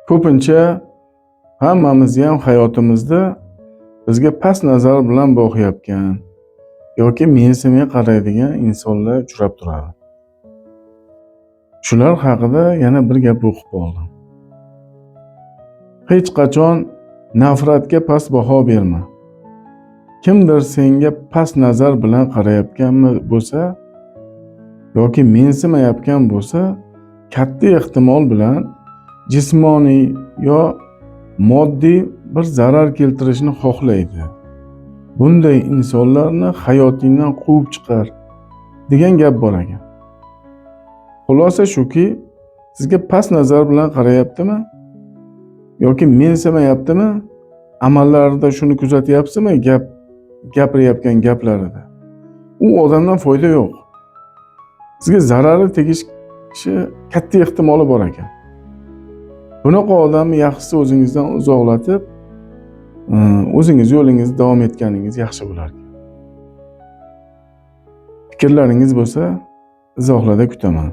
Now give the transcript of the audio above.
Ko'pincha hammamiz ham hayotimizda bizga past nazar bilan boqayotgan yoki mensimay qaraydigan insonlar uchrab turadi. Shular haqida yana bir gap o'qib qoldim. Hech qachon nafratga past baho berma. Kimdir senga past nazar bilan qarayotganmi bo'lsa yoki mensimayotgan bo'lsa, katta ehtimol bilan jismoniy yo moddiy bir zarar keltirishni xohlaydi. Bunday insonlarni hayotingdan quvib chiqar degan gap bor ekan. Xulosa shuki, sizga past nazar bilan qarayaptimi yoki mensimayaptimi? Amallarida shuni kuzatyapsizmi? Gapirayotgan gaplarida. U odamdan foyda yo'q. Sizga zarari tegishi katta ehtimoli bor ekan. Bunaqa odamni yaxshisi o'zingizdan uzoqlatib, o'zingiz yo'lingizni davom etganingiz yaxshi bo'lar ekan. Fikrlaringiz bo'lsa, izohlarda kutaman.